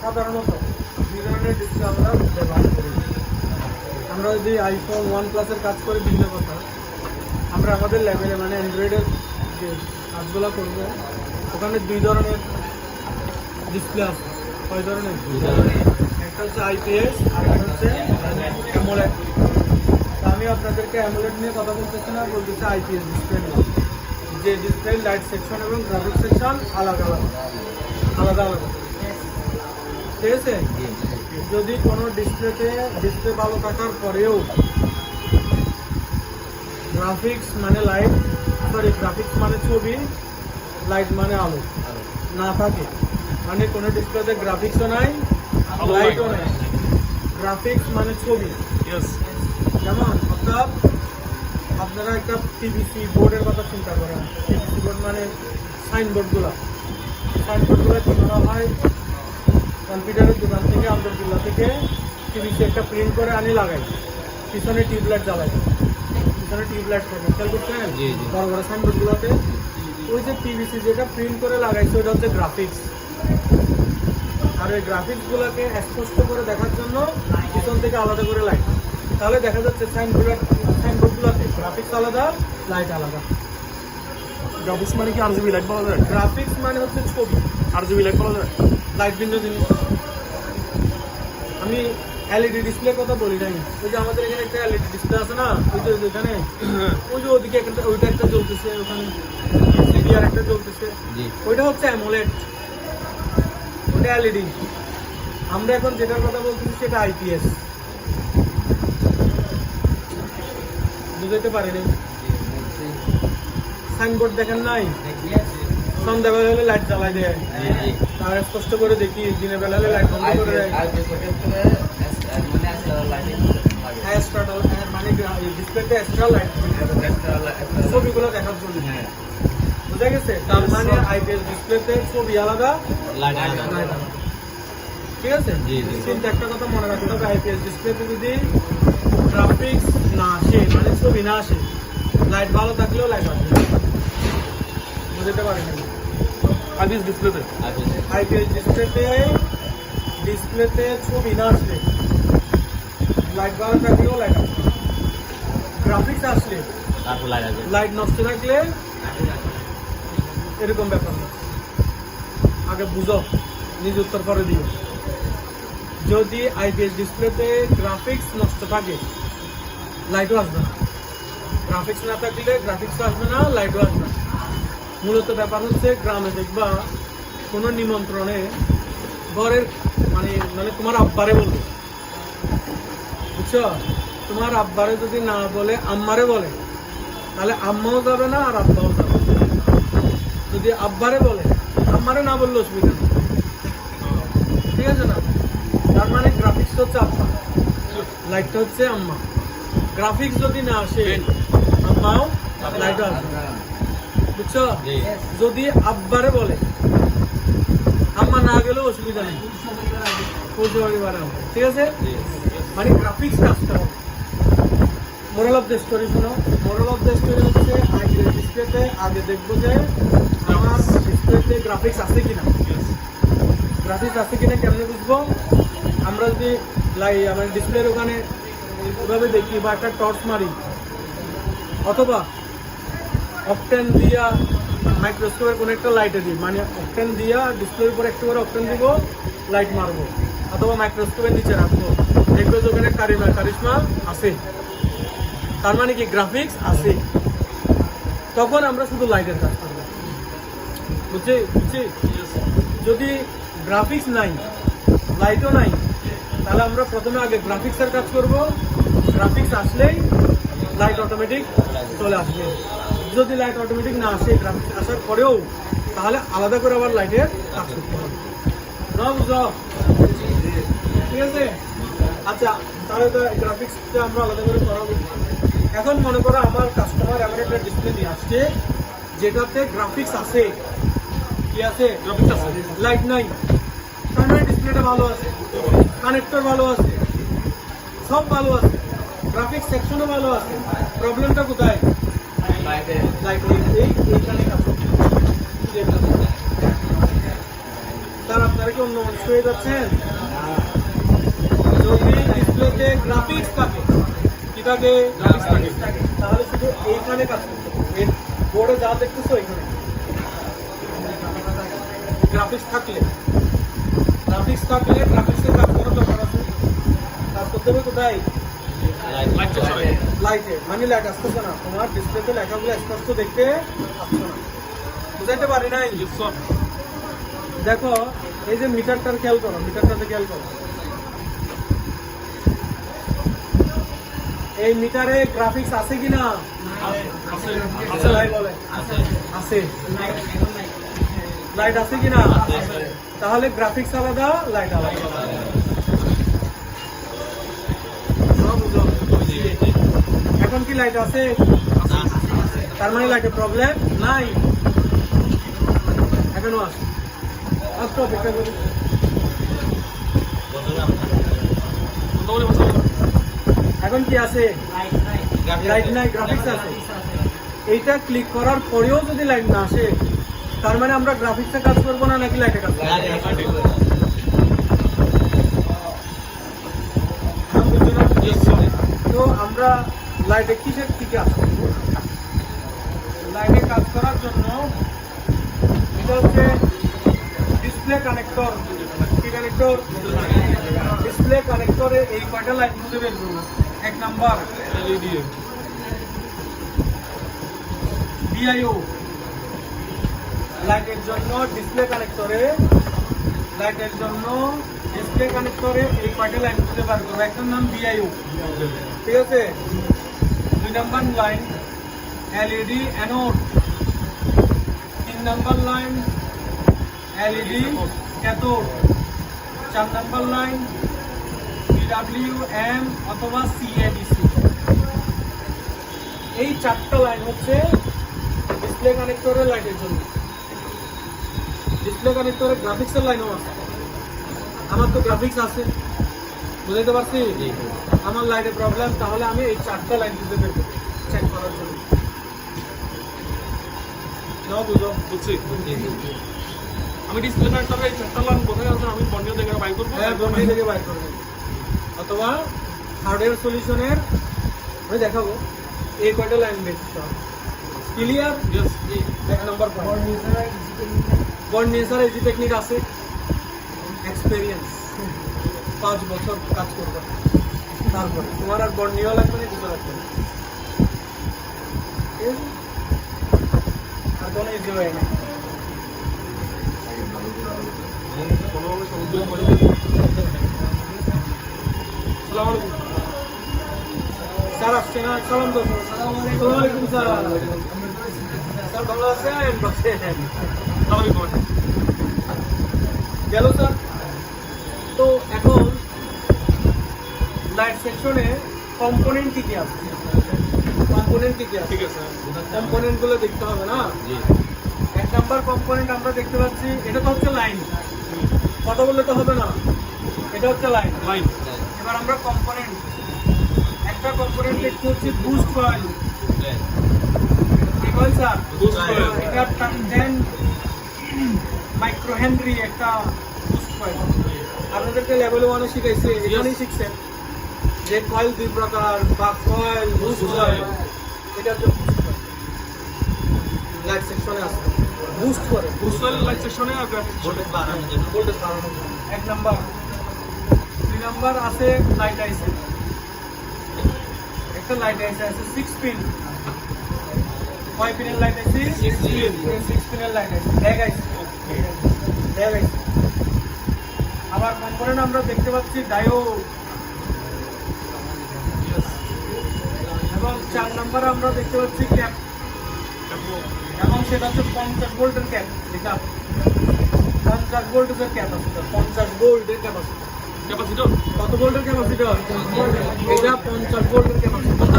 সাধারণত দুই ধরনের ডিসপ্লে আমরা ব্যবহার করি। আমরা যদি আইফোন OnePlus-এর কাজ করে ভিন্ন কথা, আমরা আমাদের লেভেলে মানে অ্যান্ড্রয়েডের যে কাজগুলো করবো ওখানে দুই ধরনের ডিসপ্লে আছে। কয় ধরনের? একটা হচ্ছে IPS আর একটা হচ্ছে AMOLED। আমি আপনাদেরকে AMOLED নিয়ে কথা বলতেছি না, বলতেছি IPS ডিসপ্লে নিয়ে। যে ডিসপ্লে লাইট সেকশন এবং গ্রাফিক্স সেকশন আলাদা আলাদা, ঠিক আছে? যদি কোনো ডিসপ্লে ভালো থাকার পরেও গ্রাফিক্স মানে গ্রাফিক্স মানে ছবি, লাইট মানে আলো না থাকে, মানে কোনো ডিসপ্লেতে গ্রাফিক্সও নাই লাইটও নাই, গ্রাফিক্স মানে ছবি। যেমন অর্থাৎ আপনারা একটা PVC বোর্ডের কথা চিন্তা করেন। PVC বোর্ড মানে সাইনবোর্ডগুলো কি করা হয়, কম্পিউটারের দোকান থেকে আন্তর্জাতিক থেকে PVC একটা প্রিন্ট করে আনি লাগাই, পিছনে টিউবলাইট জ্বালাই, পিছনে টিউবলাইট থাকে, খেয়াল করছেন? বড় বড় সাইনবোর্ডগুলোতে ওই যে PVC যেটা প্রিন্ট করে লাগাইছে ওইটা হচ্ছে গ্রাফিক্স। আর ওই গ্রাফিক্সগুলোকে স্পষ্ট করে দেখার জন্য পিছন থেকে আলাদা করে লাইট, তাহলে দেখা যাচ্ছে সাইনবোর্ডগুলোতে গ্রাফিক্স আলাদা, লাইট আলাদা। গ্রাফিক্স মানে কি RGB লাইট বলা যায়? গ্রাফিক্স মানে হচ্ছে ছবি, RGB লাইট বলা যায়? লাইট ভিন্ন জিনিস। আমি LED ডিসপ্লে কথা বলি নাই। ওই যে আমাদের এখানে একটা LED ডিসপ্লে আছে না, ওই যে ওইখানে ওই যে ওদিকে একটা ওইটা একটা জ্বলতেছে, ওখানে আর একটা জ্বলতেছে, ওইটা হচ্ছে AMOLED, ওইটা LED। আমরা এখন যেটার কথা বলতেছি সেটা IPS। বুঝতে পারিনি? সাইনবোর্ড দেখেন নাই? সন্ধ্যাবেলা হলে লাইট জ্বালাই দেয়, আর স্পষ্ট করে দেখি, দিনের বেলা হলে লাইট বন্ধ করে দেয়। মানে ডিসপ্লেতে এক্সট্রা লাইট ছবিগুলো দেখার জন্য, বুঝা গেছে? তার মানে IPS ডিসপ্লেতে ছবি আলাদা, লাইট আলাদা, ঠিক আছে? কিন্তু একটা কথা মনে রাখতে হবে, IPS ডিসপ্লেতে যদি গ্রাফিক্স না আসে মানে ছবি না আসে, লাইট ভালো থাকলেও লাইট আসবে। বুঝতে পারেন? IPS ডিসপ্লেতে ডিসপ্লেতে ছবি না আসলে লাইট ভালো থাকলেও লাইট আসবে, গ্রাফিক্স আসলে লাইট নষ্ট থাকলে এরকম ব্যাপার না। আগে বুঝো, নিজ উত্তর করে দিও। যদি IPS ডিসপ্লেতে গ্রাফিক্স নষ্ট থাকে লাইটও আসবে না, গ্রাফিক্স না থাকলে গ্রাফিক্স আসবে না, লাইটও আসবে না। মূলত ব্যাপার হচ্ছে গ্রামে দেখবা কোনো নিমন্ত্রণে ঘরের মানে তোমার আব্বারে বলবে, বুঝছো? তোমার আব্বারে যদি না বলে আম্মারে বলে, তাহলে আম্মাও যাবে না আর আব্বাও যাবে। যদি আব্বারে বলে, আম্মারে না বললে অসুবিধা নেই, ঠিক আছে না? তার মানে গ্রাফিক্স হচ্ছে আব্বা, লাইটটা হচ্ছে আম্মা। গ্রাফিক্স যদি না আসে আম্মাও লাইটও আসবে, বুঝছো? যদি আব্বারে বলে, আম্মা না গেলেও অসুবিধা নেই, ঠিক আছে? মানে গ্রাফিক্স আসতে হবে। মোরাল অফ দ্য স্টোরি শোনো। মোরাল অফ দ্য স্টোরি হচ্ছে IPS ডিসপ্লেতে আগে দেখবো যে আমার ডিসপ্লেতে গ্রাফিক্স আছে কিনা। গ্রাফিক্স আছে কিনা কেমনে বুঝবো? আমরা যদি আমার ডিসপ্লের ওখানে এভাবে দেখি বা একটা টর্চ মারি, অথবা অকটেন দিয়া মাইক্রোস্কোপের কোনো একটা লাইটে দিই, মানে অকটেন দিয়া ডিসপ্লের উপর একটু করে অকটেন দিব, লাইট মারবো, অথবা মাইক্রোস্কোপের নিচে রাখবো, দেখবো যে ওখানে কারিশমা আছে, তার মানে কি গ্রাফিক্স আছে। তখন আমরা শুধু লাইটের কাজ করবো, বুঝছি? যদি গ্রাফিক্স নাই, লাইটও নাই, তাহলে আমরা প্রথমে আগে গ্রাফিক্সের কাজ করব। গ্রাফিক্স আসলেই লাইট অটোমেটিক চলে আসবে। যদি লাইট অটোমেটিক না আসে, গ্রাফিক্স আসার পরেও, তাহলে আলাদা করে আবার লাইটের কাজ করতে হবে। ঠিক আছে? আচ্ছা, তাহলে তো গ্রাফিক্সটা আমরা আলাদা করে করাবো। এখন মনে করো আমার কাস্টমার এমন একটা ডিসপ্লে নিয়ে আসছে যেটাতে গ্রাফিক্স আছে, কি আছে? গ্রাফিক্স আছে, লাইট নাই, তার মানে ডিসপ্লেটা ভালো আছে, কানেক্টর ভালো আছে, সব ভালো আছে, গ্রাফিক্স সেকশনও ভালো আছে। প্রবলেমটা কোথায়? লাইট। এইখানে কাজ। স্যার আপনারা কি অন্য মানুষ হয়ে যাচ্ছেন? যদি ডিসপ্লেতে গ্রাফিক্স থাকে, কি থাকে? গ্রাফিক্স থাকে, তাহলে শুধু এইখানে কাজ করতে হবে। এই বোর্ডে যা দেখতেছো এখানে গ্রাফিক্স থাকলে গ্রাফিক্সের কাজ করার দরকার আছে। কাজ করতে হবে কোথায়? লাইটে। মানে লাইট আসতেছে না, তোমার ডিসপ্লেতে লেখাগুলো স্পষ্ট দেখতে পাচ্ছ না। বুঝাইতে পারি নাই? দেখো এই যে মিটারটার খেয়াল করো, মিটারটাতে খেয়াল করো। এই মিটারে গ্রাফিক্স আছে কিনা? আছে ভাই বলে আছে। লাইট আছে কিনা? তাহলে গ্রাফিক্স আলাদা, লাইট আলাদা। এখন কি লাইট আছে? তার মানে লাইটের প্রবলেম নাই। এখনো আছে, আসতে অপেক্ষা করি। এখন কি আছে? লাইট নাই, গ্রাফিক্স আছে। এইটা ক্লিক করার পরেও যদি লাইট না আসে, তার মানে আমরা গ্রাফিক্সে কাজ করবো না, নাকি লাইটে কাজ করবো? তো আমরা লাইটে কিসের দিকে আসবো? লাইটে কাজ করার জন্য এটা হচ্ছে ডিসপ্লে কানেক্টর। কি কানেক্টর? ডিসপ্লে কানেক্টরে এই কয়টা লাইট খুঁজে বের করবো। 1 নাম্বার VIO লাইটের জন্য ডিসপ্লে কানেক্টরে এই কয়টা লাইন খুঁজে বার করবো। একটার নাম VIO, ঠিক আছে। 2 number line LED anode. 3 number line LED cathode. 4 number line PWM অথবা CADC। এই 4টা লাইন হচ্ছে ডিসপ্লে কানেক্টরের লাইটের জন্য। ডিসপ্লে কানেক্টরে গ্রাফিক্সের লাইনও আছে। আমার তো গ্রাফিক্স আছে, বুঝতে পারছি। আমার লাইটে প্রবলেম, তাহলে আমি এই 4টা লাইন খুঁজে বের করব চেক করার জন্য। নাও বুঝো। বুঝছি। আমি ডিসপ্লে কানেক্টরে এই 4টা লাইন কোথায় আছে আমি বর্ণিও দেখে বাই করবো। হ্যাঁ, বর্ণিও দেখে বাই করবো, অথবা হার্ডওয়্যার সলিউশনের আমি দেখাবো এই কয়টা লাইন দেখতে হবে। ক্লিয়ার? ইয়েস। 1 number point. বর্ণিয়ার ইজি টেকনিক আছে, এক্সপেরিয়েন্স 5 বছর কাজ করবে, তারপরে তোমার আর বর্ণিও লাগবে না, কিছু লাগবে না। আর কোনো ইজি হয় না। কোনোভাবে সমুদ্র করে। আসসালামু আলাইকুম স্যার আসছে না? সালাম তো। আসসালামু আলাইকুম স্যার। স্যার ভালো আছেন? আসসালামু গেল স্যার। তো এখন লাইট সেকশনে কম্পোনেন্ট কি কি আছে? ঠিক আছে। কম্পোনেন্ট গুলো দেখতে হবে না? 1 নাম্বার কম্পোনেন্ট আমরা দেখতে পাচ্ছি, এটা তো হচ্ছে লাইন। কথা বললে তো হবে না, এটা হচ্ছে লাইন। এবার আমরা কম্পোনেন্ট, একটা কম্পোনেন্ট দেখতে হচ্ছে বুস্ট কয়েল। কি কয়েল স্যার? Boost coil. এটা 10 মাইক্রো হেনরি একটা বুস্ট কয়েল। আপনাদেরকে লেভেল 1-এ শিখাইছে, এখানেই শিখছেন যে কয়েল 2 প্রকার, বা কয়েল, বুস্ট কয়েল। এটা হচ্ছে লাইট সেকশনে আছে, বুস্ট করে। বুস্টার লাইট সেকশনে আর গ্রাফিক্স ভোল্টেজ বাড়ানো। 1 নাম্বার। 2 নাম্বার আছে লাইট আইসে। একটা লাইট আইসে আছে 6 পিন। কয় পিনের লাইট আইসে? 6 পিন। 6 পিনের লাইট আইসে। ড্যাগ আইসে। আবার কম্পোনেন্ট আমরা দেখতে পাচ্ছি ডায়োড। এবং 4 নাম্বারে আমরা দেখতে পাচ্ছি ক্যাপ, এবং সেটা হচ্ছে 50 ভোল্টের ক্যাপ। এটা 50 ভোল্টের ক্যাপ আছে, 50 ভোল্টের ক্যাপাসিটর। ক্যাপাসিটর কত ভোল্টের ক্যাপাসিটর? এটা 50 ভোল্টের ক্যাপাসিটর।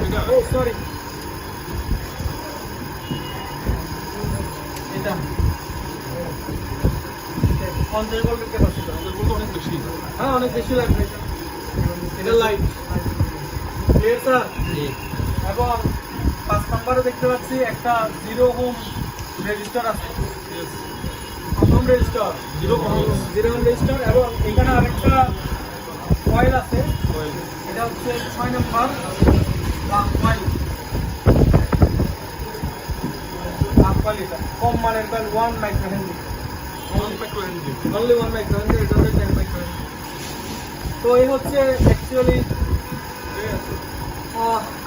এটা ও সরি, এটা 50 ভোল্টের ক্যাপাসিটর। বলতে অনেক বেশি। হ্যাঁ, অনেক বেশি লাগবে। এটা লাইট। Clear sir? এবং 5 নম্বরে দেখতে পাচ্ছি একটা 0 ওহম রেজিস্টার আছে। ইয়েস। প্রথম রেজিস্টার, জিরো রেজিস্টার, এবং এখানে আরেকটা কয়েল আছে, এটা হচ্ছে 6 নম্বর কয়েল, এটা কম মানের coil 1 micro Henry, only 1 micro Henry, এটা হচ্ছে 10 মাইক্রো হেনরি। তো এই হচ্ছে অ্যাকচুয়ালি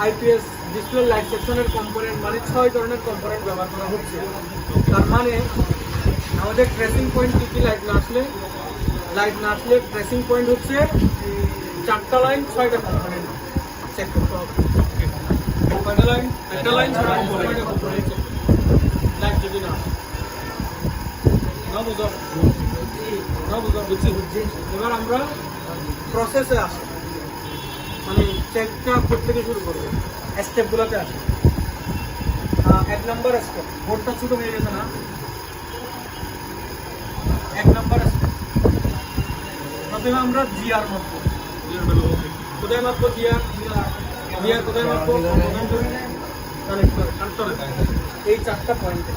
আইপিএস ডিসপ্লে লাইট সেকশনের কম্পোনেন্ট, মানে 6 ধরনের কম্পোনেন্ট ব্যবহার করা হচ্ছে। তার মানে আমাদের ট্রেসিং পয়েন্ট কি লাইট না আসলে ট্রেসিং পয়েন্ট হচ্ছে 4টা লাইন 6টা কম্পোনেন্ট চেক করতে হবে। কয়টা লাইন? একটা লাইন 6টা কম্পোনেন্ট লাইট যদি না বুঝছি। এবার আমরা প্রসেসে আসি, মানে চেকটা থেকে শুরু করবো, স্টেপগুলোতে আসি। 1 নম্বর স্টেপ, বোর্ডটা ছোট হয়ে গেছে না? 1 নম্বর স্টেপ, প্রথমে আমরা জিআর মাপবো। কোথায় মাপবো? জিআর কোথায় মাপবো? কানেক্টরে, এই 4টা পয়েন্টে।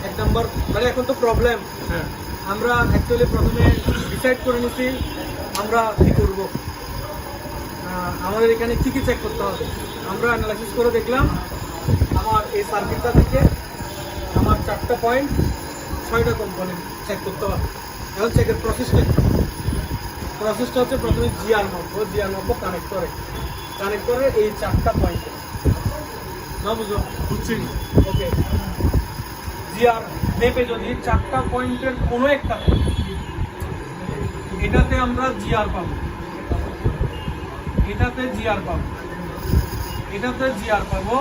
1 নম্বর, মানে এখন তো প্রবলেম, আমরা অ্যাকচুয়ালি প্রথমে ডিসাইড করে নিছি আমরা কি করব, আমাদের এখানে কি চেক করতে হবে। আমরা অ্যানালাইসিস করে দেখলাম আমার এই সার্কিটটা থেকে আমার 4টা পয়েন্ট 6টা কম্পোনেন্ট চেক করতে হবে। এখন চেকের প্রসেসটা হচ্ছে প্রথমে জিআর মাপবো কানেক্টরে এই 4টা পয়েন্টে। না বুঝছি? ওকে, জিআর মেপে যদি 4টা পয়েন্টের কোনো একটা, এটাতে আমরা জিআর পাবো, এটাতে জিআর পাবো,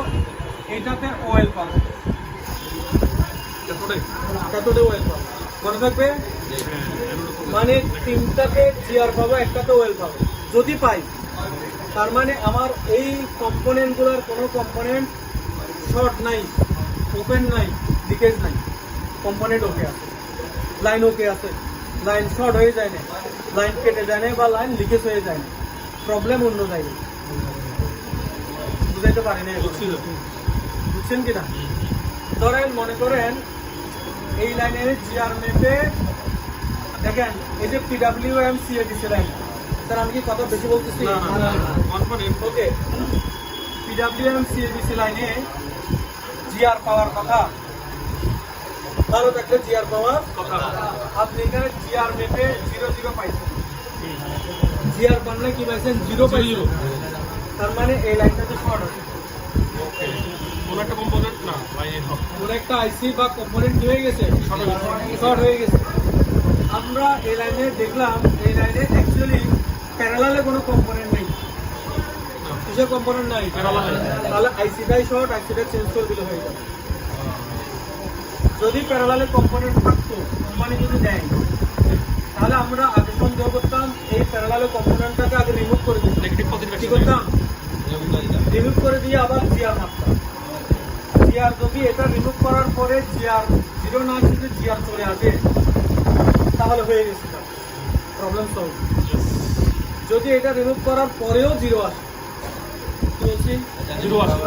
এটাতে ওয়েল পাবো, কতটা ওয়েল পাবো মনে থাকবে? মানে 3টাতে জিআর পাবো, একটাতে ওয়েল পাবো। যদি পাই, তার মানে আমার এই কম্পোনেন্টগুলোর কোনো কম্পোনেন্ট শর্ট নাই, ওপেন নাই, লিকেজ নাই, কম্পোনেন্ট ওকে আছে, লাইন ওকে আছে, লাইন শর্ট হয়ে যায় না, লাইন কেটে যায় না, বা লাইন লিকেজ হয়ে যায় না, প্রবলেম অন্য জায়গায়। বুঝাইতে পারি না, বুঝছেন কিনা? ধরেন মনে করেন এই লাইনের জিআর মেপে দেখেন, এই যে PWM CADC লাইন, স্যার আমি কি কথা বেশি বলতেছি? ওকে, PWM CADC লাইনে জিআর পাওয়ার কথা, ভালো থাকলে জিআর পাওয়ার কথা। আপনি এখানে জিআর মেপে 0 পাইছেন, জিআর পানলে কি পাইছেন? 0 পাইছেন। তার মানে এই লাইনটাতে শর্ট আছে, কোন একটা আইসি বা কম্পোনেন্ট কি হয়ে গেছে? শর্ট হয়ে গেছে। আমরা এই লাইনে দেখলাম, এই লাইনে অ্যাকচুয়ালি প্যারালালে কোনো কম্পোনেন্ট নেই, কিসের কম্পোনেন্ট নাই? তাহলে আইসিটাই শর্ট, আইসিটা চেঞ্জ করে দিলে হয়ে যাবে। যদি প্যারালালে কম্পোনেন্ট থাকতো, কোম্পানি যদি দেয়, তাহলে আমরা আগে সন্দেহ করতাম এই প্যারালালে কম্পোনেন্টটাকে আগে রিমুভ করে দিতাম। কি করতাম? রিমুভ করে দিয়ে আবার জিআর মাপতাম। জিআর যদি এটা রিমুভ করার পরে জিআর 0 না আসে, জিআর চলে আসে, তাহলে হয়ে গেছে, প্রবলেম সলভ। যদি এটা রিমুভ করার পরেও 0 আসে, কি বলছি? 0 আসে,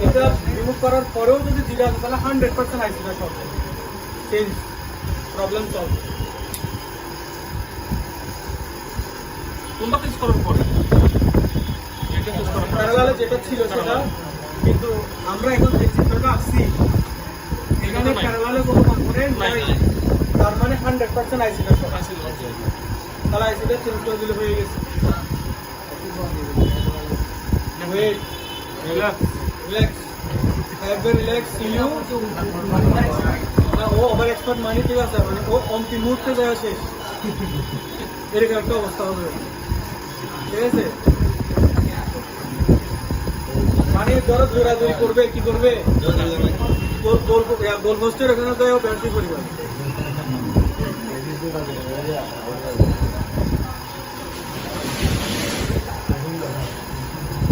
এটা রিমুভ করার পরেও যদি 0 আসে, তাহলে 100% আইসিটা শর্ট, চেঞ্জ, প্রবলেম সলভ। কোনটা টেস্ট করার পরে? প্যারালালে যেটা ছিল সেটা, কিন্তু আমরা এখন যে চিত্রটা আসছি, এখানে প্যারালালে কোনো কম্পোনেন্ট নাই, তার মানে 100% আইসিটা শর্ট। তাহলে আইসিটা চেঞ্জ করে দিলে হয়ে গেছে। Wait, relax, have a relax you. না, ও ওভার এক্সপার্ট মানে ঠিক আছে, মানে ও অন্তিম মুহূর্তে যায় শেষ, এরকম একটা অবস্থা হবে, ঠিক আছে? মানে ধরো জোরাজোরি করবে, কি করবে? গোল পোস্টের ওখানে তো ব্যান্সি করবে।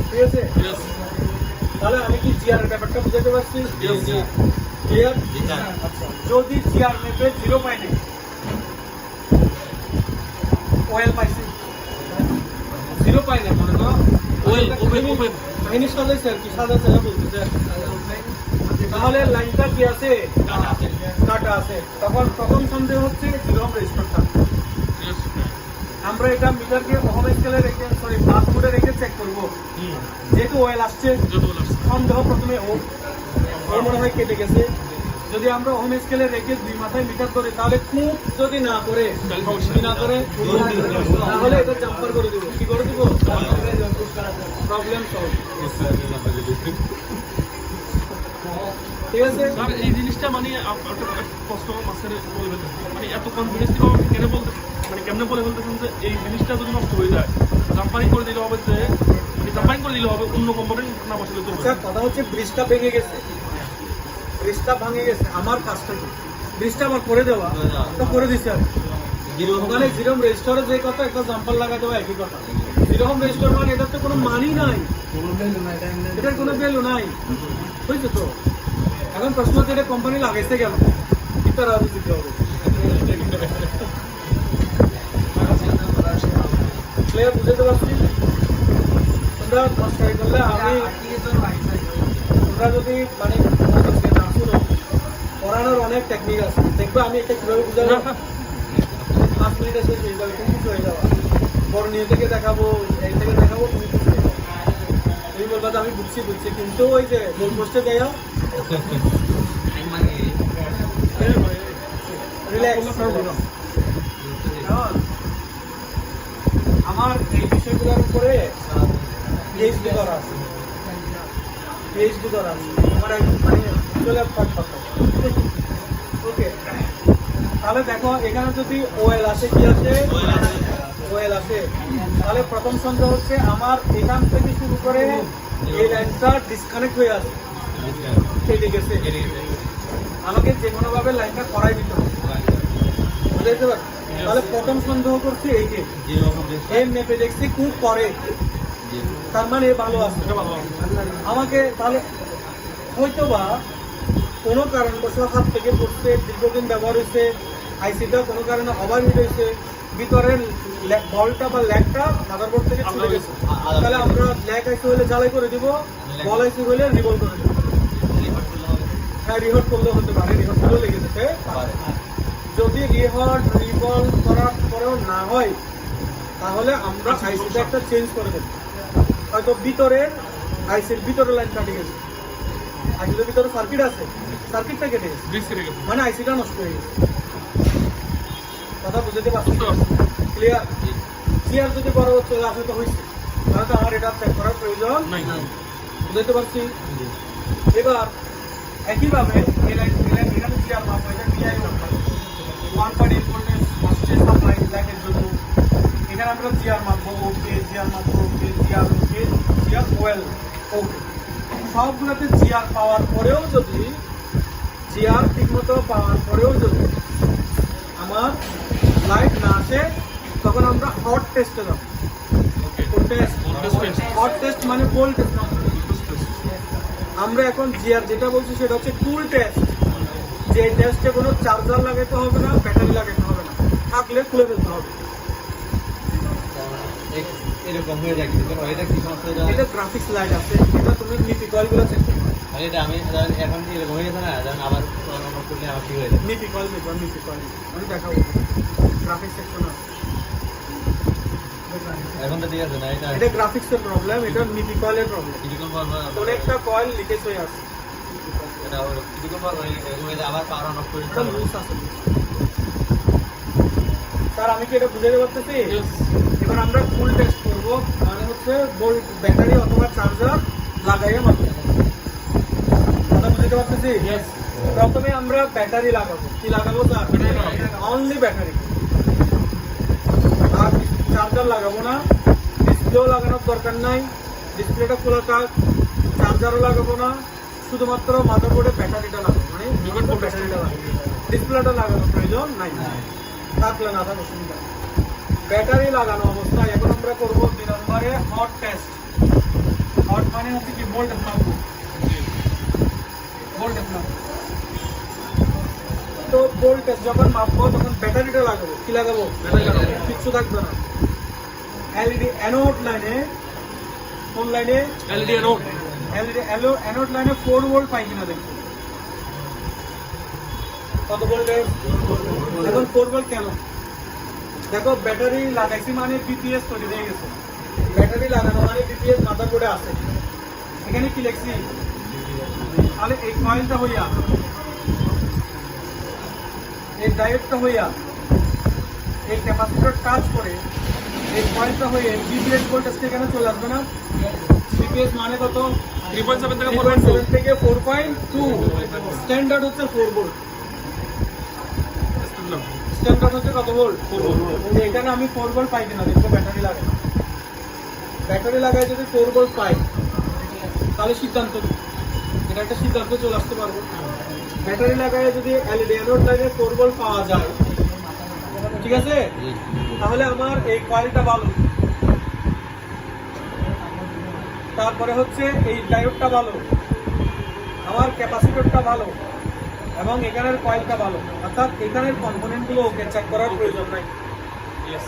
ঠিক আছে? তাহলে আমি কি জিআর ব্যাপারটা বুঝাতে পারছি? ক্লিয়ার? আচ্ছা, যদি জিআর মেপে 0 পাই নাই, ওয়েল পাইছি, 0 পাই নাই, মনে করো ওয়েল ওপেন কাহিনী সাজাইছে আর কি, সাজাইছে বলতে তাহলে লাইনটা কি আছে? কাটা আছে। তখন প্রথম সন্দেহ হচ্ছে জিরো রেজিস্টার থাকবে। আমরা এটা মিটারকে ওহম স্কেলে রেখে বাস মোডে রেখে চেক করবো। যেহেতু ওয়েল আসছে, সন্দেহ প্রথমে ও মনে হয় কেটে গেছে। যদি আমরা ওহম স্কেলে রেখে 2 মাথায় মিটার ধরি, তাহলে খুব যদি না করে তাহলে এটা জাম্পার করে দিব। কি করে দিব? Problem solve. ঠিক আছে স্যার, এই জিনিসটা মানে কাস্টমার মাঝখানে বলবেন না। মানে এত কনফিডেন্স কেন বলতে, মানে কেমনে বলে বলতেছেন যে এই জিনিসটা যদি নষ্ট হয়ে যায়, জাম্পারিং করে দিলে হবে, যে জাম্পারিং করে দিলে হবে, অন্য কোম্পানির না বসালে চলবে। আচ্ছা, কথা হচ্ছে ব্রিজটা ভেঙে গেছে, ব্রিজটা ভাঙে গেছে। আমার কাজটা কি? ব্রিজটা আমার করে দেওয়া, তো করে দিচ্ছে আর ওখানে জিরো রেজিস্টারে যে কথা, একটা জাম্পার লাগা দেওয়া একই কথা। জিরো রেজিস্টার মানে এটার তো কোনো মানি নাই, এটার কোনো ভ্যালু নাই, বুঝছো তো? এখন প্রশ্ন হচ্ছে এটা কোম্পানি লাগাইছে কেন? কি তারা দিতে হবে? ক্লিয়ার বুঝতে পারছি? তোমরা কষ্টাই করলে আমি তোমরা যদি মানে না শুনো, পড়ানোর অনেক টেকনিক আছে। দেখবে আমি এটা কিভাবে বুঝাবো, 5 মিনিটে শেষ হয়ে যাবে, তুমি কিছু হয়ে যাবা। বর্ণীয় থেকে দেখাবো, এই থেকে দেখাবো, তুমি কিছু হয়ে যাবে। তুমি বলবা যে আমি বুঝছি, কিন্তু ওই যে গোল পোস্টে দেয়া রিল্যাক্স। আমার এই বিষয়গুলোর উপরে পিএইচডি করা আছে, আমার মানে চলে ওকে। তাহলে দেখো, এখানে যদি ওয়েল আসে, কি আছে? ওয়েল আসে। তাহলে প্রথম সন্দেহ হচ্ছে আমার এখান থেকে শুরু করে এই লাইনটা ডিসকানেক্ট হয়ে আছে, কেটে গেছে। আমাকে যে কোনো ভাবে লাইনটা করাই দিতে হবে, বুঝতে পারছি? তাহলে প্রথম সন্দেহ করছি এইকে, এর মেপে দেখছি খুব পরে, তার মানে ভালো আছে। আমাকে তাহলে হয়তো বা কোনো কারণবশত হাত থেকে পড়ছে, দীর্ঘদিন ব্যবহার হয়েছে, আইসিটা কোনো কারণে ওভারহিট হয়েছে, ভিতরের বলটা বা ল্যাগটা মাদারবোর্ড থেকে ছুটে গেছে। তাহলে আমরা ল্যাগ আইসি হলে জ্বালাই করে দিব, বল আইসি হলে রিভলভ করে দেবো। হ্যাঁ, রিহট করলেও হতে পারে, রিহট করলেও লেগে যেতে পারে। যদি রিহট রিভলভ করার পরেও না হয়, তাহলে আমরা আইসিটা একটা চেঞ্জ করে দেবো। হয়তো ভিতরের আইসির ভিতরের লাইন কাটে গেছে, আইসির ভিতরে সার্কিট আছে, সার্কিটটা কেটে গেছে, মানে আইসিটা নষ্ট হয়ে গেছে। কথা বুঝতে পারছি? ক্লিয়ার? যদি বড় চলে আসে তো হয়েছে, তাহলে তো আমার এটা চেক করার প্রয়োজন নাই। বুঝতে পারছি? এবার একইভাবে এখানে জিআর মাপ, এটা ডিআই মাপ, 1.8 ভোল্টেজ আসছে সাপ্লাই লাইনের জন্য। এখানে আমরা জিআর মাপবো, ওকে, জিআর মাপবো, ওকে, জিআর ওকে, জিআর ওয়েল ওকে। সবগুলোতে জিআর পাওয়ার পরেও যদি, জিআর ঠিকমতো পাওয়ার পরেও যদি আমার লাইট না আসে, তখন আমরা হট টেস্টে যাবো। হট টেস্ট মানে কোল্ড টেস্ট। আমরা এখন জিআর যেটা বলছি সেটা হচ্ছে কুল টেস্ট, যে টেস্টে কোনো চার্জার লাগাতে হবে না, ব্যাটারি লাগাতে হবে না, থাকলে খুলে ফেলতে হবে। এরকম হয়ে যায় কিন্তু এটা কি সমস্যা? এটা গ্রাফিক্স লাইট আছে, এটা তুমি নিপি কয়েলগুলো চেক করবে। মানে এটা আমি এখন এরকম হয়ে গেছে না, যখন আবার অন করলে আমার ঠিক হয়ে যায়। নিপি কয়েল আমি দেখাবো, গ্রাফিক্স সেকশন আছে। এখন তো ঠিক আছে না, এটা গ্রাফিক্সের প্রবলেম, এটা নিপি কয়েলের প্রবলেম। কিছুক্ষণ পর কোন একটা কয়েল লিকেজ হয়ে আছে, এটা কিছুক্ষণ পর এরকম হয়ে যায়, আবার পাওয়ার অন করে এটা লুজ আছে। স্যার, আমি কি এটা বুঝাতে পারতেছি? এবার আমরা ফুল টেস্ট করবো, মানে হচ্ছে ভোল্ট ব্যাটারি অথবা চার্জার লাগাইয়া মাপবো। কথা বুঝতে পারতেছি? প্রথমে আমরা ব্যাটারি লাগাবো। কি লাগাবো স্যার? অনলি ব্যাটারি, আর চার্জার লাগাবো না। ডিসপ্লেও লাগানোর দরকার নাই, ডিসপ্লেটা খোলা থাক। চার্জারও লাগাবো না, শুধুমাত্র মাদারবোর্ডে ব্যাটারিটা লাগাবো, মানে ব্যাটারিটা লাগাবো, ডিসপ্লেটা লাগানোর প্রয়োজন নাই। থাকলে না থাকলে অসুবিধা। ব্যাটারি লাগানো অবস্থায় এখন আমরা করবো 2 নম্বরে হট টেস্ট। হট মানে হচ্ছে কি, ভোল্টেজ মাপবো, ভোল্টেজ মাপবো। তো ভোল্টেজ যখন মাপবো তখন ব্যাটারিটা লাগাবো। কি লাগাবো? কিচ্ছু থাকবে না। এলইডি অ্যানোড লাইনে, কোন লাইনে? LED anode. এলইডি অ্যানোড লাইনে 4 ভোল্ট পাই কিনা দেখবো। কত ভোল্টেজ? এখন 4 ভোল্ট কেন? দেখো ব্যাটারি লাগাইছি মানে বিপিএস তৈরি হয়ে গেছে। ব্যাটারি লাগানো মানে বিপিএস মাদারবোর্ডে আছে। এখানে কি লিখছি? তাহলে এই কয়েলটা হইয়া, এই ডায়োডটা হইয়া, এই ক্যাপাসিটর টাচ করে এই কয়েলটা হয়ে বিপিএস ভোল্টেজটা এখানে চলে আসবে না? বিপিএস মানে কত? 3.7 থেকে 4.7 থেকে 4.2। স্ট্যান্ডার্ড হচ্ছে 4 ভোল্ট। স্ট্যান্ডার্ড হচ্ছে কত ভোল্ট? 4 ভোল্ট। এখানে আমি 4 ভোল্ট পাই কিনা দেখবো। ব্যাটারি লাগাই, ব্যাটারি লাগাই যদি 4 ভোল্ট পাই তাহলে সিদ্ধান্ত নিই। এটা একটা সিদ্ধান্ত চলে আসতে পারবো। ব্যাটারি লাগাই যদি এলইডি অ্যানোড লাইনে 4 ভোল্ট পাওয়া যায়, ঠিক আছে, তাহলে আমার এই কয়েলটা ভালো, তারপরে হচ্ছে এই ডায়োডটা ভালো, আমার ক্যাপাসিটরটা ভালো, এবং এখানের কয়েলটা ভালো। অর্থাৎ এখানের কম্পোনেন্টগুলো ওকে চেক করার প্রয়োজন নাই। Yes.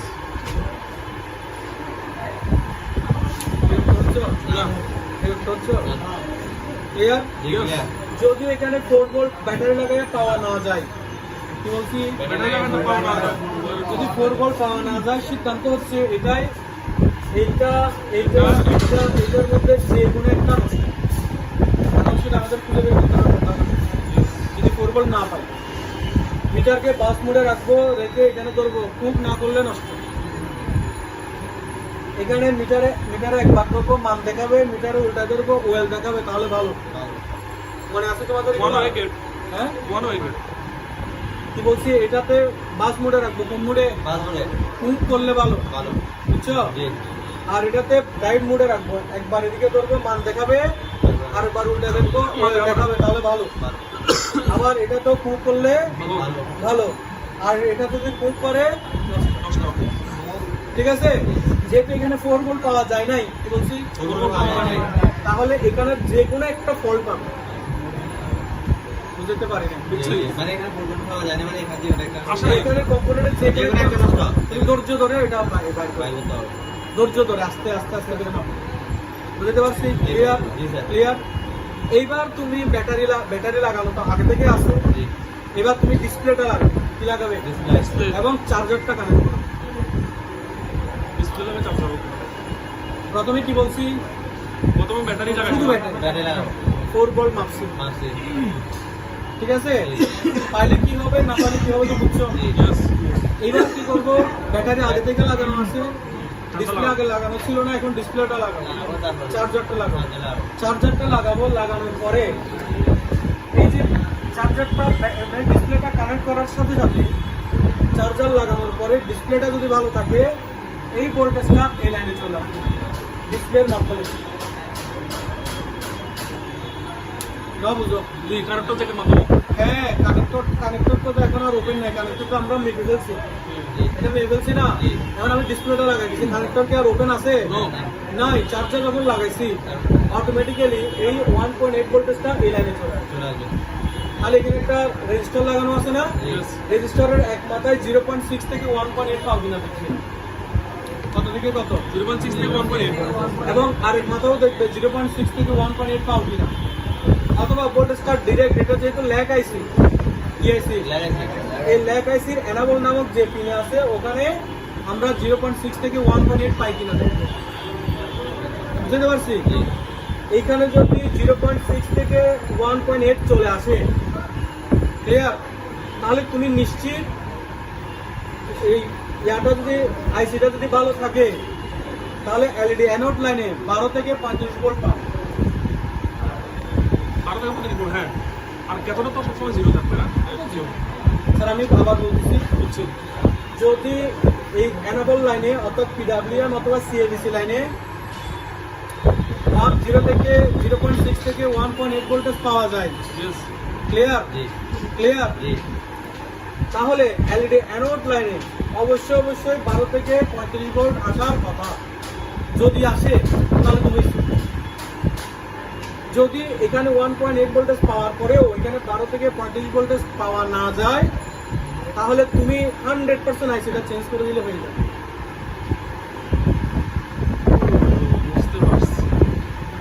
ক্লিয়ার? ক্লিয়ার। যদি এখানে 4 ভোল্ট ব্যাটারি লাগাই পাওয়া না যায়, কি বলছি? ব্যাটারি লাগানো পাওয়া না যায়। যদি 4 ভোল্ট পাওয়া না যায়, সিদ্ধান্ত হচ্ছে এটাই, এইটার মধ্যে যে কোনো একটা নষ্ট। সেটা আমাদের খুঁজে বের করতে হবে কথা না। যদি 4 ভোল্ট না পাই, মিটারকে বাস মোডে রাখবো, রেখে এখানে করবো, কুক না করলে নষ্ট। এখানে মিটারে একবার করবো, মান দেখাবে, মিটারে উল্টা করবো, ওয়েল দেখাবে, তাহলে ভালো। মনে আছে তোমাদের? 1 way gate, হ্যাঁ, 1 way gate। কি বলছি? এটাতে বাস মোডে রাখবো, কোন মোডে? বাস বলে কুক করলে ভালো, ভালো। বুঝছো? জি। আর এটাতে ডাইভ মোডে রাখবো, একবার এদিকে ধরবো, মান দেখাবে, আর একবার উল্টা দেখবো, ওয়েল দেখাবে, তাহলে ভালো। ভালো। আবার এটা তো কুক করলে ভালো। ভালো, আর এটা যদি কুক করে নষ্ট। ঠিক আছে। যেহেতু এখানে 4 ভোল্ট পাওয়া যায় নাই, কি বলছি? 4 ভোল্ট পাওয়া যায় নাই। তাহলে এখানে যে কোনো একটা ফল্ট পাবে, বুঝতে পারি না। বুঝছি। মানে এখানে ফুলকপি পাওয়া যায় না, মানে এখান থেকে ওটা একটা আসলে এখানে কম্পোনেন্টের যে কোনো একটা নষ্ট। তুমি ধৈর্য ধরে এটা বাইর বাইর করো। করতে হবে। ধৈর্য ধরে আস্তে আস্তে আস্তে করে নাও। বুঝতে পারছি? ক্লিয়ার? জি স্যার। ক্লিয়ার? এইবার তুমি ব্যাটারি লাগানো তো আগে থেকে আছে। জি। এবার তুমি ডিসপ্লেটা লাগাবে, কি লাগাবে? ডিসপ্লে, এবং চার্জারটা কানেক্ট করো। ডিসপ্লে লাগা চাপ দাও। প্রথমে কি বলছি? প্রথমে ব্যাটারি লাগাই। শুধু ব্যাটারি, ব্যাটারি লাগাবো। 4 ভোল্ট মাপছি, মাসে। ঠিক আছে। পাইলে কি হবে, না পাইলে কি হবে, তো বুঝছো? Yes. এইবার কি করবো? ব্যাটারি আগে থেকে লাগানো আছে, ডিসপ্লে আগে লাগানো ছিল না, এখন ডিসপ্লেটা লাগাবো, চার্জারটা লাগাবো। চার্জারটা লাগাবো, লাগানোর পরে এই যে চার্জারটা ডিসপ্লেটা কানেক্ট করার সাথে সাথে চার্জার লাগানোর পরে ডিসপ্লেটা যদি ভালো থাকে, এই ভোল্টেজটা এই লাইনে চলে আসবে ডিসপ্লের মাধ্যমে। না বুঝো? জি, কানেক্টর থেকে মাধ্যমে। হ্যাঁ, কানেক্টর তো এখন আর ওপেন নাই, কানেক্টর তো আমরা মেপে ফেলছি। এটা মেপে ফেলছি না, এখন আমি ডিসপ্লেটা লাগাইছি, কানেক্টর কি আর ওপেন আছে? No. নাই। চার্জার যখন লাগাইছি অটোমেটিক্যালি এই 1.8 ভোল্টেজটা এই লাইনে চলে আসবে। চলে আসবে। তাহলে এখানে একটা রেজিস্টার লাগানো আছে না? Yes. রেজিস্টারের এক মাথায় 0.6 থেকে 1.8 পাবি না দেখছি। কত থেকে কত? 0.6 থেকে 1.8। এবং আরেক মাথাও দেখবে 0.6 থেকে 1.8 পাবি না। অথবা ভোল্টেজটা ডিরেক্ট, এটা যেহেতু ল্যাক আইসি, কি আইসি? লাগাইছি। এই ল্যাক আইসির এনাবল নামক যে পিনে আছে, ওখানে আমরা 0.6 থেকে 1.8 পাই কিনা দেখবো। বুঝতে পারছি? এইখানে যদি 0.6 থেকে 1.8 চলে আসে, ক্লিয়ার, তাহলে তুমি নিশ্চিত এই ইয়াটা যদি আইসিটা যদি ভালো থাকে, তাহলে এলইডি অ্যানোড লাইনে 12 থেকে 35 ভোল্ট পাবে। 12 থেকে 35 ভোল্ট, হ্যাঁ। আর ক্যাথোডে তো সবসময় 0 থাকবে না। স্যার আমি আবার বলতেছি, বুঝছি। যদি এই অ্যানাবল লাইনে অর্থাৎ পিডাব্লিউএম অথবা সিএডিসি লাইনে 0 থেকে 0.6 থেকে 1.8 ভোল্টেজ পাওয়া যায়, Yes. ক্লিয়ার? জি। ক্লিয়ার? জি। তাহলে এলইডি অ্যানোড লাইনে অবশ্যই 12 থেকে 35 ভোল্ট আসার কথা। যদি আসে তাহলে তুমি, যদি এখানে 1.8 ভোল্টেজ পাওয়ার পরেও এখানে 12 থেকে 35 ভোল্টেজ পাওয়া না যায়, তাহলে তুমি 100% আইসিটা চেঞ্জ করে দিলে হয়ে যাবে। বুঝতে পারছি।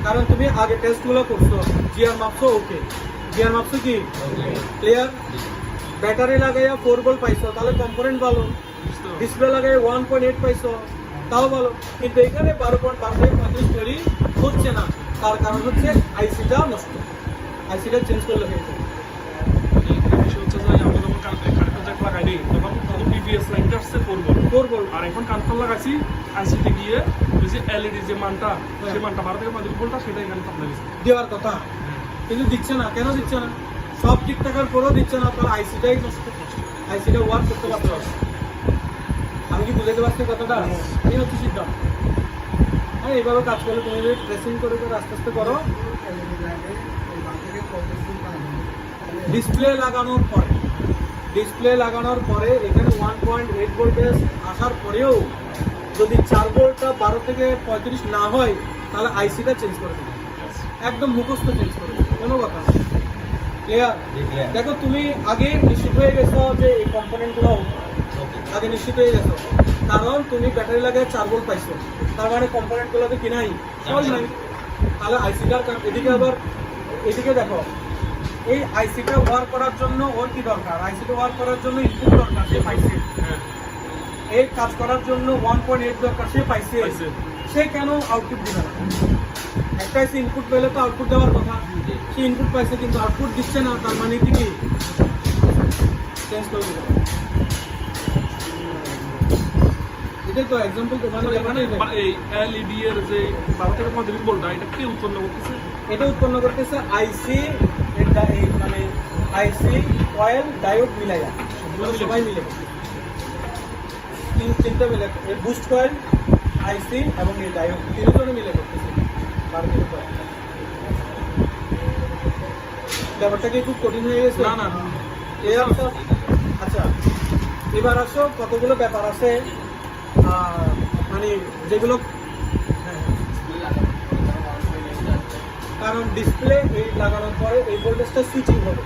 কারণ তুমি আগে টেস্টগুলো করছো, জিআর মাপছো, ওকে, জিআর মাপছো কি? ওকে। ক্লিয়ার? ব্যাটারি লাগাইয়া 4 ভোল্ট পাইছো, তাহলে কম্পোনেন্ট ভালো। ডিসপ্লে লাগাই 1.8 পাইছো, তাও ভালো। কিন্তু এখানে 12.35 তৈরি হচ্ছে না, তার কারণ হচ্ছে আইসিটা নষ্ট, আইসিটা চেঞ্জ করলে হয়ে যাবে। আর এখন কানেক্টর লাগাইছি আইসিতে গিয়ে ওই যে এলইডি যে মানটা, সেই মানটা 12 থেকে 35 ভোল্টটা সেটা এখানে সাপ্লাই দিচ্ছে। দেওয়ার কথা কিন্তু দিচ্ছে না। কেন দিচ্ছে না? সব ঠিক থাকার পরেও দিচ্ছে না, তাহলে আইসিটাই নষ্ট, আইসিটা ওয়ার্ক করতে পারছে না। আমি কি বুঝাতে পারছি কথাটা? এই হচ্ছে সিদ্ধান্ত। হ্যাঁ, এইভাবে কাজ করলে তুমি যদি ট্রেসিং করে করে আস্তে আস্তে করো। ডিসপ্লে লাগানোর পরে এখানে 1.8 ভোল্টেজ আসার পরেও যদি 4 ভোল্টটা 12 থেকে 35 না হয়, তাহলে আইসিটা চেঞ্জ করে দেবে, একদম মুখস্থ চেঞ্জ করে দেবে, কোনো কথা না। ক্লিয়ার? দেখো তুমি আগে নিশ্চিত হয়ে গেছো যে এই কম্পোনেন্টগুলো আগে নিশ্চিত হয়ে গেছো, কারণ তুমি ব্যাটারি লাগায় 4 ভোল্ট পাইছো, তার মানে কম্পোনেন্টগুলোতে কি নাই? সব নাই। তাহলে আইসিটার এদিকে আবার এদিকে দেখো, এই আইসিটা ওয়ার্ক করার জন্য ওর কি দরকার? আইসিটা ওয়ার্ক করার জন্য ইনপুট দরকার, সে পাইছে। এই কাজ করার জন্য 1.8 দরকার, সে পাইছে। সে কেন আউটপুট দিবে না? একটা আইসি ইনপুট পেলে তো আউটপুট দেওয়ার কথা, সে ইনপুট পাইছে কিন্তু আউটপুট দিচ্ছে না, তার মানে কি চেঞ্জ করে দিবে। এটাই তো এক্সাম্পল তোমাদের এখানে এই এলইডি এর যে 12 থেকে 35 ভোল্টটা এটা কি উৎপন্ন করতেছে? এটা উৎপন্ন করতেছে আইসি, মানে আইসি কয়েল ডায়োড মিলাইয়া সবাই মিলে তিনটা মিলে, বুস্ট কয়েল, আইসি এবং এই ডায়োড তিনজনে মিলে করতেছে। ব্যাপারটা কি খুব কঠিন হয়ে গেছে? না না, আচ্ছা, এবার আসো কতগুলো ব্যাপার আছে মানে যেগুলো, কারণ ডিসপ্লে এই লাগানোর পরে এই ভোল্টেজটা সুইচিং হবে,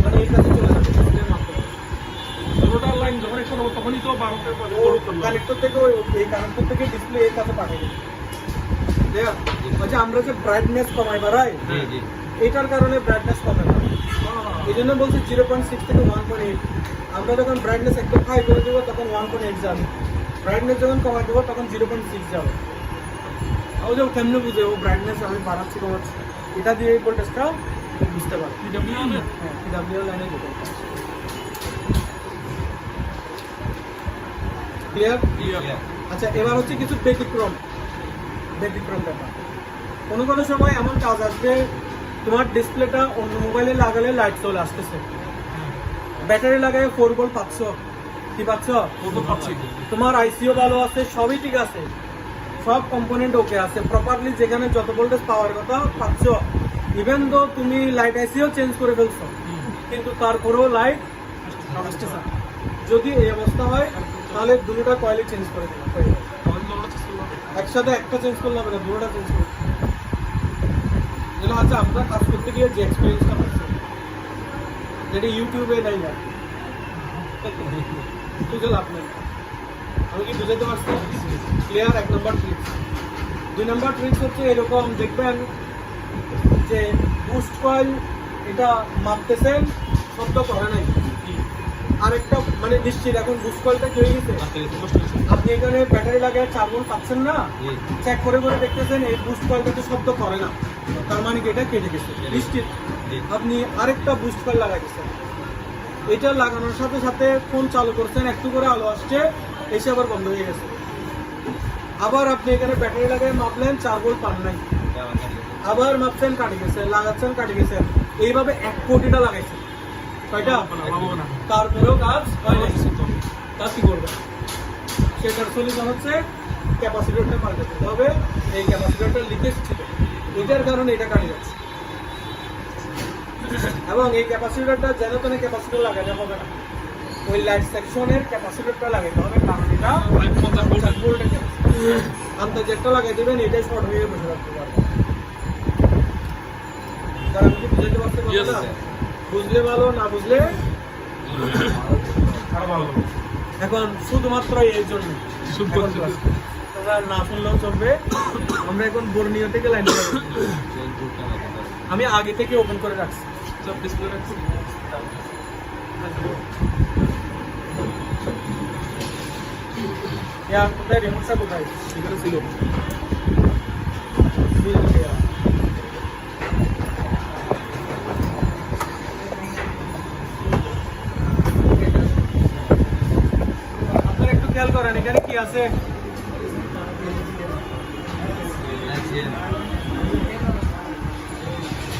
মানে এই কাছে চলে যাবে ডিসপ্লের মাধ্যমে। রোটার লাইন যখন একটা হবে তখনই তো 12 থেকে 35 ভোল্ট উৎপন্ন হবে। কানেক্টর থেকে এই কানেক্টর থেকে ডিসপ্লে এর কাছে পাঠিয়ে দেবে। আচ্ছা, আমরা যে ব্রাইটনেস কমাই বাড়াই, এটার কারণে ব্রাইটনেস কমে না, এই জন্য বলছি 0.6 থেকে 1.8। আমরা যখন ব্রাইটনেস একদম হাই করে দেবো তখন 1.8 যাবে, ব্রাইটনেস যখন কমাই দেবো তখন 0.6 যাবে। ও যে কেমনে বুঝে ও ব্রাইটনেস আমি বাড়াচ্ছি কমাচ্ছি, এটা দিয়ে এই ভোল্টেজটা বুঝতে পারবে। হ্যাঁ, পিডব্লিউ লাইনে যেতে ক্লিয়ার? আচ্ছা, এবার হচ্ছে কিছু ব্যতিক্রম ব্যাপার। কোনো সময় এমন কাজ আসবে, তোমার ডিসপ্লেটা অন্য মোবাইলে লাগালে লাইট চলে আসতেছে, ব্যাটারি লাগায় 4 ভোল্ট পাচ্ছ, কি পাচ্ছ? পাচ্ছি। তোমার আইসিও ভালো আছে, সবই ঠিক আছে, সব কম্পোনেন্ট ওকে আছে, প্রপারলি যেখানে যত ভোল্টেজ পাওয়ার কথা পাচ্ছ, ইভেন তো তুমি লাইট আইসিও চেঞ্জ করে ফেলছো, কিন্তু তারপরেও লাইট আসতেছে। যদি এই অবস্থা হয় তাহলে দুটোটা কয়েলই চেঞ্জ করে দেবে, একসাথে একটা চেঞ্জ করলে হবে না, দুটোটা চেঞ্জ করবে। আচ্ছা, আমরা কাজ করতে গিয়ে যে এক্সপিরিয়েন্সটা পাচ্ছি, যেটা ইউটিউবে নাই না, বুঝে লাভ নেই। আমি কি বুঝাতে পারছি? ক্লিয়ার? 1 নম্বর ট্রিক্স। 2 নম্বর ট্রিক্স হচ্ছে এরকম, দেখবেন যে বুস্ট কয়েল এটা মাপতেছেন, শব্দ করে নাই, আরেকটা মানে নিশ্চিত এখন বুস্ট কয়েলটা কি হয়ে গেছে, আপনি এখানে ব্যাটারি লাগায় 4 ভোল্ট পাচ্ছেন না, চেক করে করে দেখতেছেন এই বুস্ট কয়েলটা তো শব্দ করে না, তার মানে কি এটা কেটে গেছে নিশ্চিত। আপনি আরেকটা বুস্ট কয়েল লাগাইছেন, এটা লাগানোর সাথে সাথে ফোন চালু করছেন, একটু করে আলো আসছে, এসে আবার বন্ধ হয়ে গেছে। আবার আপনি এখানে ব্যাটারি লাগায় মাপলেন, 4 ভোল্ট পান নাই, আবার মাপছেন, কাটে গেছে, লাগাচ্ছেন, কাটে গেছে, এইভাবে 1 কোটিটা লাগাইছে, কয়টা? তারপরেও কাজ হয় নাই, তা কি করবে? সেটার সলিউশন হচ্ছে ক্যাপাসিটরটা পাল্টে দিতে হবে। এই ক্যাপাসিটরটা লিকেজ ছিল, এটার কারণে এটা কাটে যাচ্ছে, এবং এই ক্যাপাসিটরটা যেন তেন ক্যাপাসিটর লাগাতে হবে না, ওই লাইট সেকশনের ক্যাপাসিটরটা লাগাতে হবে, কারণ এটা 50 ভোল্টের আন্তর্জাতিকটা লাগাই দেবেন, এটাই শর্ট হয়ে বসে রাখতে পারবে। কারণ আমি কি বুঝতে পারছি কথাটা? বুঝলে ভালো, না বুঝলে আরো ভালো। এখন শুধুমাত্র এর জন্য তোমরা না শুনলেও চলবে। আমরা এখন বর্ণীয় থেকে লাইন আমি আগে থেকে ওপেন করে রাখছি, সব ডিসপ্লে রাখছি। কোথায় রিমোটটা কোথায়? এখানে ছিল আপনারা একটু খেয়াল করেন এখানে কি আছে।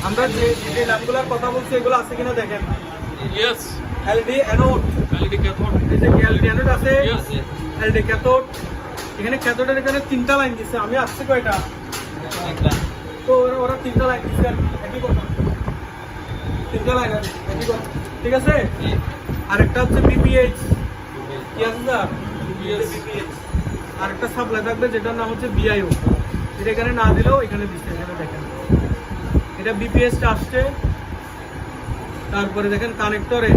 আমরা যে যে নামগুলোর কথা বলছি এগুলো আছে কিনা দেখেন। Yes LED anode, LED cathode এই যে এলইডি অ্যানোড আছে, ইয়েস এলইডি ক্যাথোড। এখানে ক্যাথোডের এখানে 3টা লাইন দিছে, আমি আসছে কয়টা? তো ওরা 3টা লাইন দিছে, একই কথা, 3টা লাইন আছে একই কথা, ঠিক আছে। আরেকটা হচ্ছে বিপিএইচ, কি আছে স্যার? বিপিএইচ। আরেকটা সাপ্লাই থাকবে যেটার নাম হচ্ছে বিআইও, এটা এখানে না দিলেও এখানে দিচ্ছে, এখানে দেখেন এটা বিপিএসটা আসছে। তারপরে দেখেন কানেক্টরে,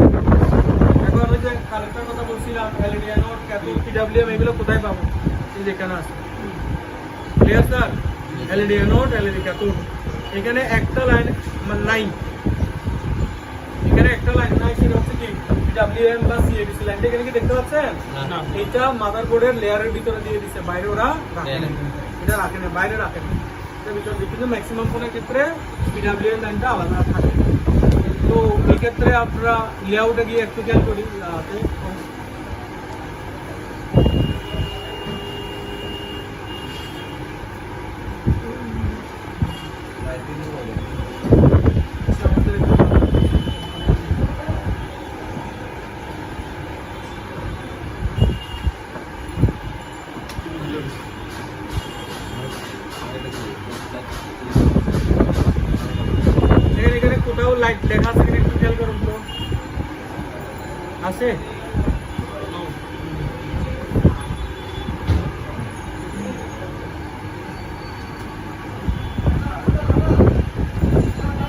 এখন আমি যে কানেক্টর কথা বলছিলাম, এলইডি অ্যানোড, ক্যাথোড, পিডব্লিউএম, এগুলো কোথায় পাবো? এই যে এখানে আছে, clear sir? LED anode, LED cathode. এখানে একটা লাইন নাই, এখানে একটা লাইন নাই, সেটা হচ্ছে কি পিডব্লিউএম বা সিএডিসি লাইনটা এখানে কি দেখতে পাচ্ছেন? না। এটা মাদারবোর্ডের লেয়ারের ভিতরে দিয়ে দিচ্ছে, বাইরে ওরা রাখে না, এটা রাখে না, বাইরে রাখে না, এটা ভিতরে। কিন্তু ম্যাক্সিমাম ফোনের ক্ষেত্রে পিডব্লিউএম লাইনটা আলাদা থাকে। তো এই ক্ষেত্রে আপনারা লেআউটে গিয়ে একটু খেয়াল করি যাতে এখানে কোথাও লাইট লেখা আছে কিনা একটু খেয়াল করুন তো, আছে?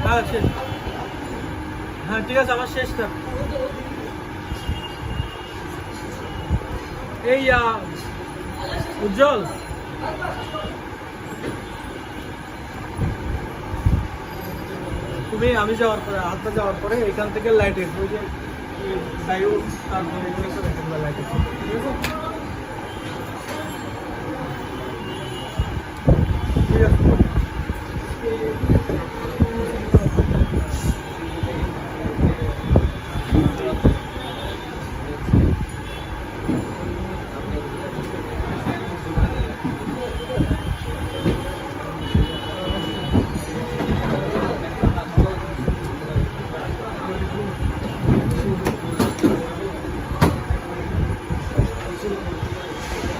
হ্যাঁ শেষ, হ্যাঁ ঠিক আছে, আমার শেষটা এই উজ্জ্বল, তুমি আমি যাওয়ার পরে, হাতটা যাওয়ার পরে এখান থেকে লাইট এসে ওই যে ডায়োড, তারপরে এগুলো একটা দেখেন লাইট এসে, ঠিক আছে।